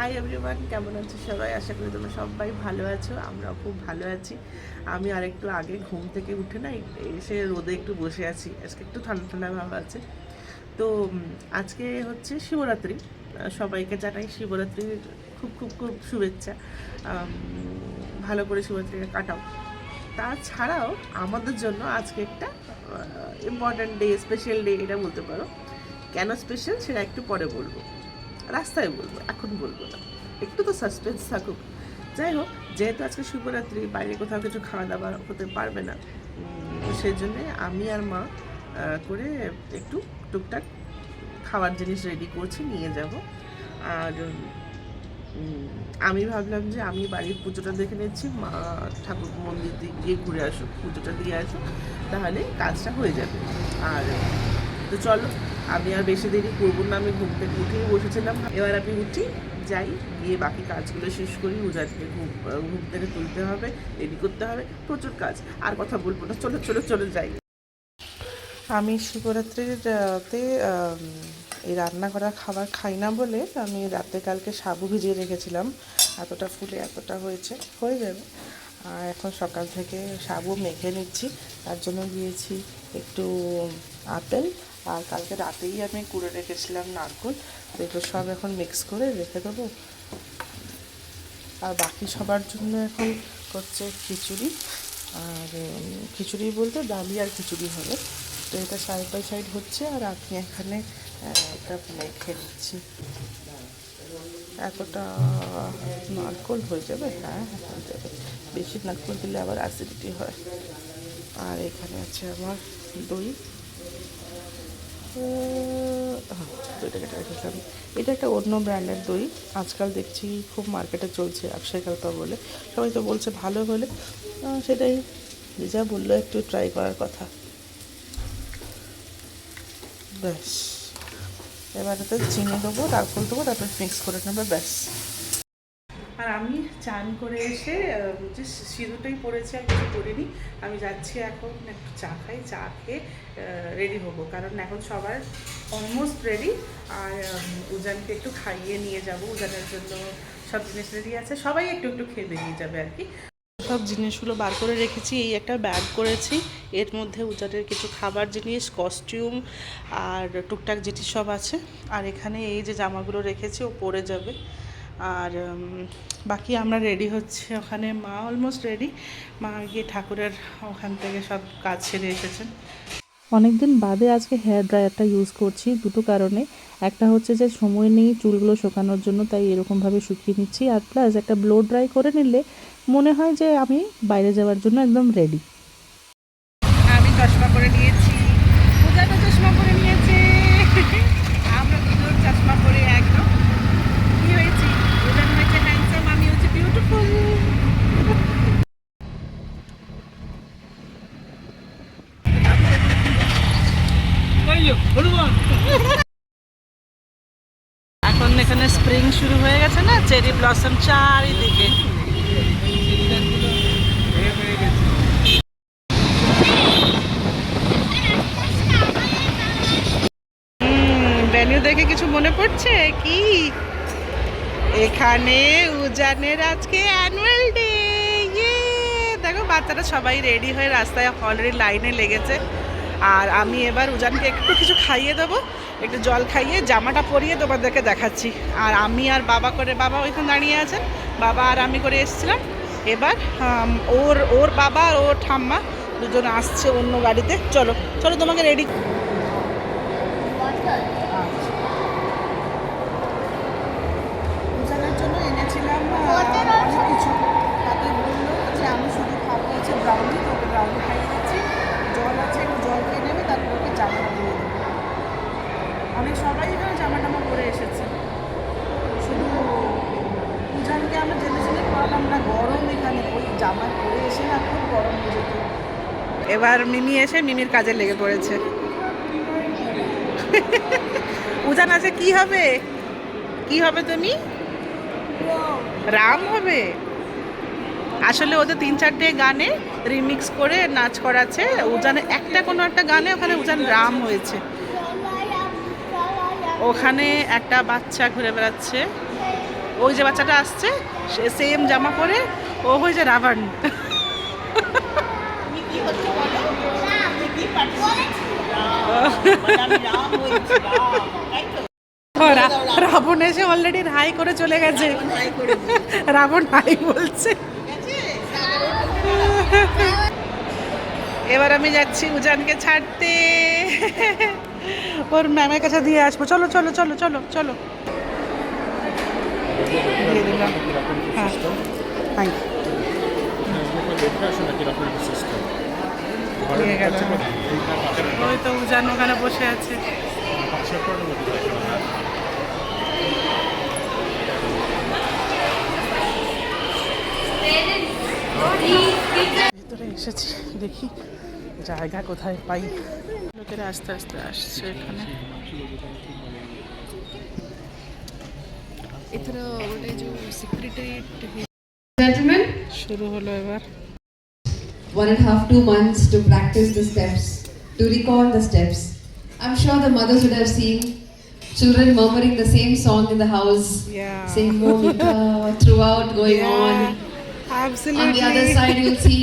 Hi everyone, কেমন আছো সবাই? আশা করি তোমরা সবাই ভালো আছো। আমরাও খুব ভালো আছি। আমি আর একটু আগে ঘুম থেকে উঠে না এসে রোদে একটু বসে আছি। আজকে একটু ঠান্ডা ঠান্ডা ভাব আছে। তো আজকে হচ্ছে শিবরাত্রি। সবাইকে জানাই শিবরাত্রির খুব খুব খুব শুভেচ্ছা। ভালো করে শিবরাত্রিটা কাটাও। তাছাড়াও আমাদের জন্য আজকে একটা ইম্পর্ট্যান্ট ডে, স্পেশাল ডে এটা বলতে পারো। কেন স্পেশাল সেটা একটু পরে বলবো, রাস্তায় বলবো, এখন বলবো না। একটু তো সাসপেন্স থাকুক। যাই হোক, যেহেতু আজকে শিবরাত্রি, বাইরে কোথাও কিছু খাওয়া দাওয়া হতে পারবে না, সেই জন্যে আমি আর মা করে একটু টুকটাক খাবার জিনিস রেডি করছি, নিয়ে যাব। আর আমি ভাবলাম যে আমি বাড়ির পুজোটা দেখে নিচ্ছি, মা ঠাকুর মন্দির গিয়ে ঘুরে আসুক, পুজোটা দিয়ে আসুক, তাহলে কাজটা হয়ে যাবে। আর তো চলো, আমি আর বেশি দেরি করবো না। আমি ঘুম থেকে উঠেই বসেছিলাম, এবার আমি উঠি, যাই, গিয়ে বাকি কাজগুলো শেষ করি। উজানকে ঘুম থেকে তুলতে হবে, রেডি করতে হবে, প্রচুর কাজ। আর কথা বলবো না, চলো চলো চলো যাই। আমি শিবরাত্রির রাতে এই রান্না করা খাবার খাই না বলে আমি রাতে কালকে সাবু ভিজিয়ে রেখেছিলাম। এতটা ফুলে এতটা হয়ে যাবে। আর এখন সকাল থেকে সাবু মেখে নিচ্ছি। তার জন্য দিয়েছি একটু আপেল, আর কালকে রাতেই আমি কুড়ে রেখেছিলাম নারকেল। এগুলো সব এখন মিক্স করে রেখে দেবো। আর বাকি সবার জন্য এখন করছে খিচুড়ি। আর খিচুড়ি বলতে ডালি আর খিচুড়ি হবে। তো এটা সাইড বাই সাইড হচ্ছে, আর আমি এখানে একটা মেখে নিচ্ছি। এতটা নারকোল হয়ে যাবে? হ্যাঁ হয়ে যাবে। বেশি নারকোল দিলে আবার অ্যাসিডিটি হয়। আর এখানে আছে আমার দই। দইটা কেটে রেখেছিলাম। এটা একটা অন্য ব্র্যান্ডের দই, আজকাল দেখছি খুব মার্কেটে চলছে, অক্ষয়কল্পা বলে। সবাই তো বলছে ভালো বলে, সেটাই যা বললো একটু ট্রাই করার কথা। ব্যাস, এবার এতে চিনি দেবো, নারকেল দেবো, তারপর মিক্স করে নেবে, ব্যাস। আর আমি চান করে এসে যে সিঁদুরটাই পড়েছি, আর কিছু করিনি। আমি যাচ্ছি এখন একটু চা খাই, চা খেয়ে রেডি হবো, কারণ এখন সবার অলমোস্ট রেডি। আর উজানকে একটু খাইয়ে নিয়ে যাব, উজানের জন্য সব জিনিস রেডি আছে, সবাই একটু একটু খেয়ে বেরিয়ে যাবে আর কি। সব জিনিসগুলো বার করে রেখেছি, এই একটা ব্যাগ করেছি, এর মধ্যে উজানের কিছু খাবার জিনিস, কস্টিউম আর টুকটাক জিনিস সব আছে। আর এখানে এই যে জামাগুলো রেখেছি, ও পরে যাবে। আর বাকি আমরা রেডি হচ্ছে, ওখানে মা অলমোস্ট রেডি। মা গিয়ে ঠাকুরের ওখান থেকে সব কাজ সেরে এসেছেন। অনেক দিন বাদে আজকে হেয়ার ড্রায়ারটা ইউজ করছি, দুটো কারণে। একটা হচ্ছে যে সময় নেই চুলগুলো শুকানোর জন্য, তাই এরকমভাবে শুকিয়ে নিচ্ছি। আর প্লাস একটা ব্লো ড্রাই করে নিলে মনে হয় যে আমি বাইরে যাওয়ার জন্য একদম রেডি। আমি চশমা করে নিয়েছি, পূজাটা চশমা করে নিয়েছে, আমরা দুজন চশমা পরে একদম কি হয়েছি, পূজান হয়েছে হ্যান্ডসাম, আমি হচ্ছে বিউটিফুল। এখন এখানে স্প্রিং শুরু হয়ে গেছে না, চেরি ব্লসম চারিদিকে। ভেন্যু দেখে কিছু মনে পড়ছে কি? এখানে উজানের আজকে অ্যানুয়াল ডে। দেখো বাচ্চারা সবাই রেডি হয়ে রাস্তায় অলরেডি লাইনে লেগেছে। আর আমি এবার উজানকে একটু কিছু খাইয়ে দেবো, একটু জল খাইয়ে জামাটা পরিয়ে তোমাদেরকে দেখাচ্ছি। আর আমি আর বাবা করে, বাবা ওইখানে দাঁড়িয়ে আছেন, বাবা আর আমি করে এসেছিলাম। এবার ওর বাবা আর ওর ঠাম্মা দুজন আসছে অন্য গাড়িতে। চলো চলো তোমাকে রেডি। উজানের জন্য এনেছিলাম অনেক কিছু। তাতে বললো যে আমি শুধু খাবো হচ্ছে ব্রাউনি, তোকে ব্রাউনি খাইয়ে দিচ্ছি, জল আছে একটু জল খেয়ে নেবে, তারপর ওকে জামাটা দিয়ে দেবো। অনেক সবাই এখানে জামা টামা পরে এসেছে, শুধু উজানকে আমরা জেনে জেনে পড়ালাম না, গরম এখানে, ওই জামা পরে এসে না খুব গরম হয়ে যেত। এবার মিমি এসে মিমির কাজে লেগে পড়েছে। উজান আছে, কি হবে? কি হবে তুমি? রাম হবে। আসলে ওদের 3-4টে গানে রিমিক্স করে নাচ করাচ্ছে। উজানে একটা কোনো একটা গানে ওখানে উজান রাম হয়েছে। ওখানে একটা বাচ্চা ঘুরে বেড়াচ্ছে, ও ওই যে বাচ্চাটা আসছে সে সেম জামা পরে ও হয়েছে রাবণ। রাবণ এসে অলরেডি হাই করে চলে গেছে, রাবণ হাই বলছে। এবার আমি যাচ্ছি উজানকে ছাড়তে, ওর ম্যামের কাছে দিয়ে আসবো। চলো চলো চলো চলো চলো, দিয়ে দিলাম। হ্যাঁ থ্যাংক দিয়ে গেল। ওই তো উজান ওখানে বসে আছে। ভিতরে এসেছি, দেখি জায়গা কোথায় পাই। লোকেরা আস্তে আস্তে আসছে এখানে। Gentlemen, শুরু হলো এবার। 1.5 to 2 months to practice the steps, to recall the steps. I'm sure the mothers would have seen children murmuring the same song in the house, Yeah. same momenta throughout going on. Absolutely. On the other side, you'll see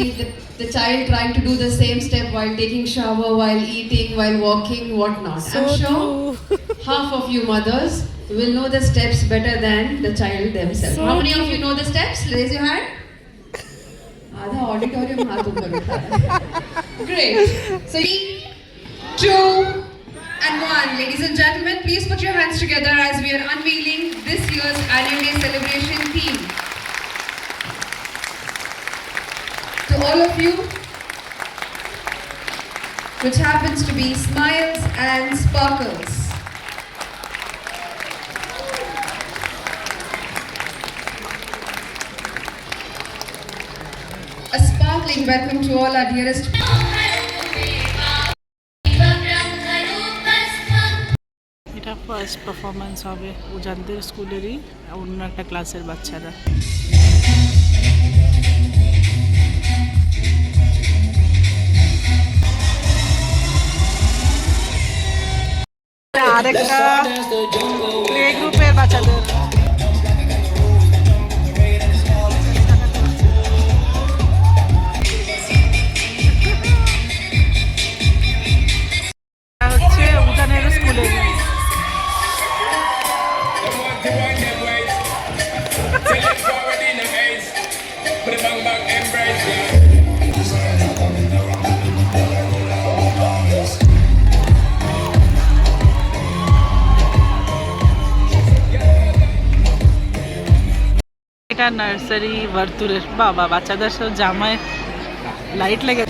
the child trying to do the same step while taking shower, while eating, while walking, whatnot. So I'm sure true. half of you mothers will know the steps better than the child themselves. So How many of true. you know the steps? Raise your hand. आधा auditorium हाथ ऊपर उठा है. Great. So 3, 2, and 1. Ladies and gentlemen, please put your hands together as we are unveiling this year's annual day celebration theme. To all of you, which happens to be smiles and sparkles. A sparkling welcome to all our dearest. এটা first performance হবে উজানদের স্কুলেরই অন্য একটা ক্লাসের বাচ্চারা। আরেকটা play গ্রুপের বাচ্চাদের। হচ্ছে উজানের স্কুলের। এটা নার্সারি ভার্তুরের। বাবা, বাচ্চাদের সব জামায় লাইট লেগে।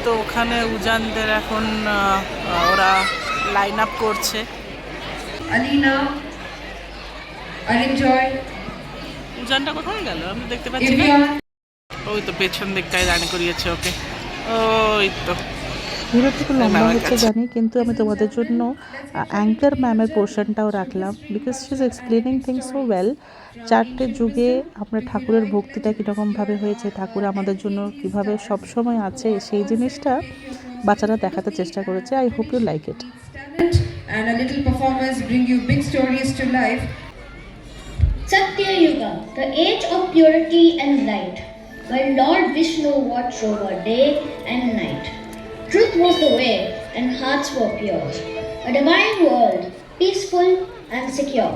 তো ওখানে উজানদের এখন ওরা লাইন আপ করছে। Alina, Arinjoy, উজানটা কোথায় গেল আমি দেখতে পাচ্ছি না। Ivyan, ওই তো পেছন দিকটায় দাঁড়িয়ে করিয়েছে ওকে। ওই তো ভিডিওটুকু লম্বা ম্যামের হচ্ছে কাছে। জানি, কিন্তু আমি তোমাদের জন্য অ্যাঙ্কার ম্যামের পোর্শনটাও রাখলাম, because she is explaining things so well. 4টে যুগে আমরা ঠাকুরের ভক্তিটা কীরকমভাবে হয়েছে, ঠাকুর আমাদের জন্য কীভাবে সবসময় আছে, সেই জিনিসটা বাচ্চারা দেখাতে চেষ্টা করেছে। I hope you like it. talent and a little performance bring you big stories to life. Satya Yuga, the age of purity and light, where Lord Vishnu watched over day and night. Truth was the way, and hearts were pure. A divine world, peaceful and secure.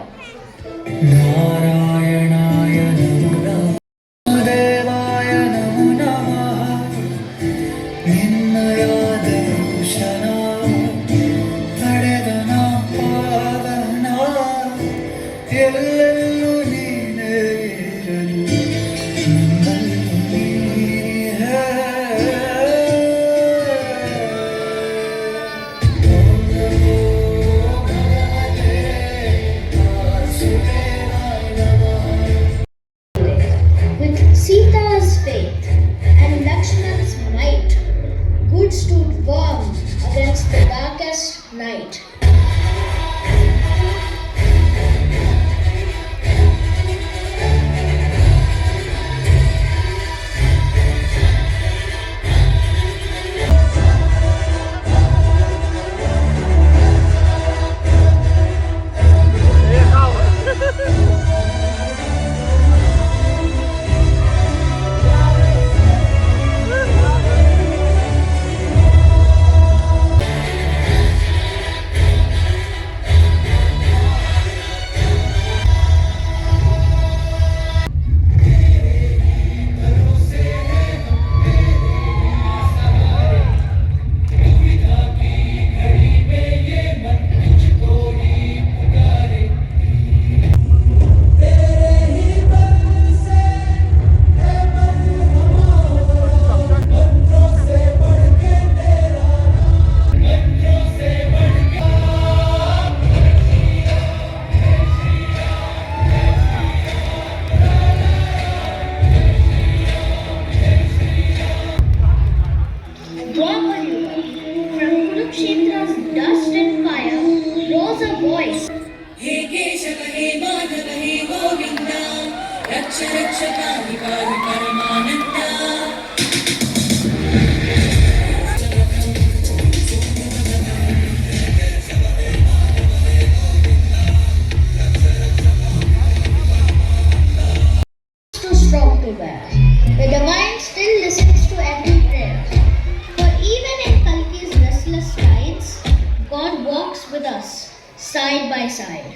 with us, side by side.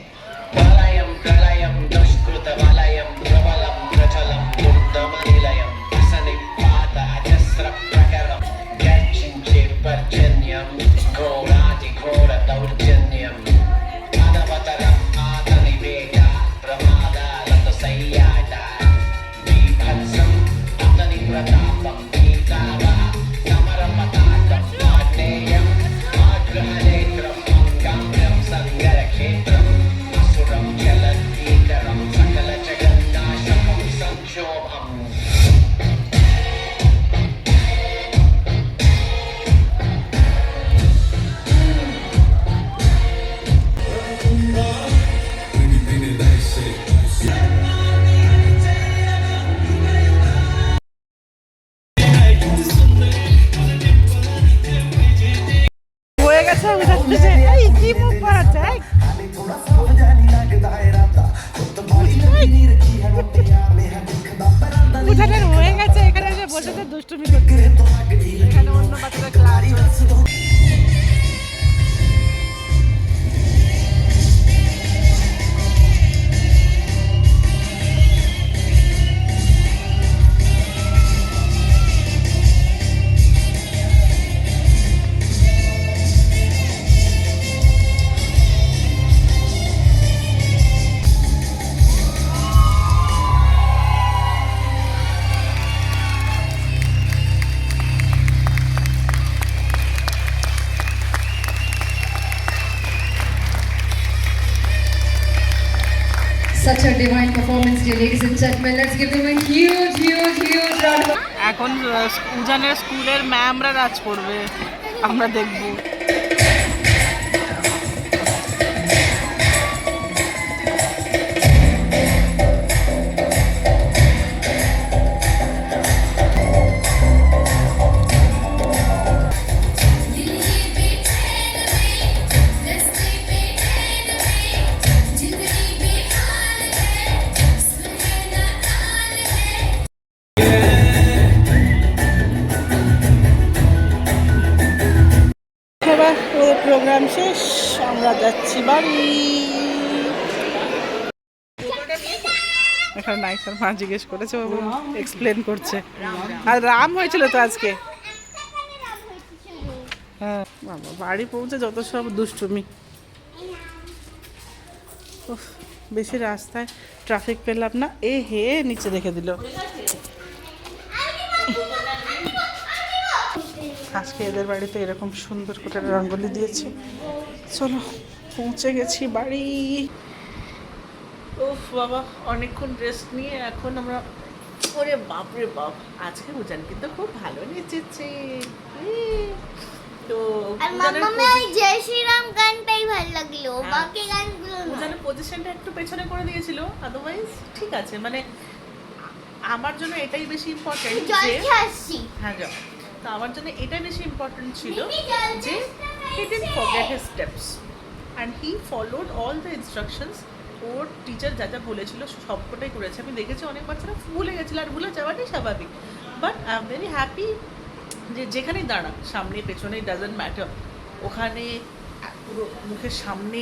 Pralayam pralayam dushkrutavalayam pravalam prachalam durdamanilayam asanipada ajasra prakaram yachinche parjanyam ghorati ghora daurjanyam adavataram adaniveda pramada latasayada vibhatsam atani pratapam pitava samarapatatam adneyam agrahanetram gamyam sangarakhetram asuram chalatikaram sakala jagannashakam sanshobham. হয়ে গেছে উঠাচ্ছে এই কি মুখ বাড়াচ্ছে উঠানের হয়ে গেছে এখানে এসে বসে তো দুষ্টুমি করছে এখানে অন্য বাচ্চারা ক্লাস হচ্ছে Such a divine performance, dear ladies and gentlemen. Let's give them a huge, huge, huge round of applause. এখন উজানের স্কুলের ম্যামরা নাচ করবে আমরা দেখব এবার ওদের প্রোগ্রাম শেষ আমরা যাচ্ছি বাড়ি এখানে নাইসার মা জিজ্ঞেস করেছে ও এক্সপ্লেন করছে আর রাম হয়েছিল তো আজকে হ্যাঁ বাবা বাড়ি পৌঁছে যত সব দুষ্টুমি উফ, বেশি রাস্তায় ট্রাফিক পেলাম না এ হে নিচে রেখে দিল আজকে এদের বাড়িতে এরকম সুন্দর করে রঙ্গোলি দিয়েছে চলো পৌঁছে গেছি বাড়ি উফ বাবা অনেকক্ষণ রেস্ট নিয়ে এখন আমরা ওরে বাপরে বাপ আজকে উজান কিন্তু খুব ভালো নেচেছে তো আর মাম্মা ওই জয় শ্রীরাম গানটাই ভালো লাগলো হ্যাঁ। বাকি গানগুলো না উজানের পজিশনটা একটু পেছনে করে দিয়েছিল আদারওয়াইজ ঠিক আছে মানে আমার জন্য এটাই বেশি ইম্পর্টেন্ট জল যে খেয়ে আসছি হ্যাঁ যাও তো আমার জন্য এটা বেশি ইম্পর্টেন্ট ছিল যে he didn't forget his steps and he followed all the instructions or teacher যা যা বলেছিল সবকটাই করেছে আমি দেখেছি অনেক বাচ্চারা ভুলে গেছিল আর ভুলে যাওয়াটাই স্বাভাবিক but I am very happy যে যেখানেই দাঁড়াক সামনে পেছনে ডাজন্ট ম্যাটার ওখানে পুরো মুখের সামনে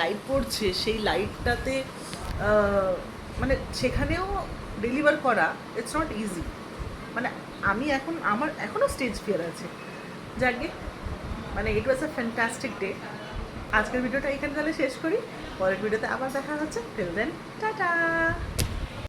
লাইট পড়ছে সেই লাইটটাতে মানে সেখানেও ডেলিভার করা ইটস নট ইজি মানে আমি এখন আমার এখনও স্টেজ ফিয়ার আছে যাকে মানে ইট ওয়াজ আ ফ্যান্টাস্টিক ডে আজকের ভিডিওটা এখানে তাহলে শেষ করি পরের ভিডিওতে আবার দেখা হচ্ছে টিল দেন টাটা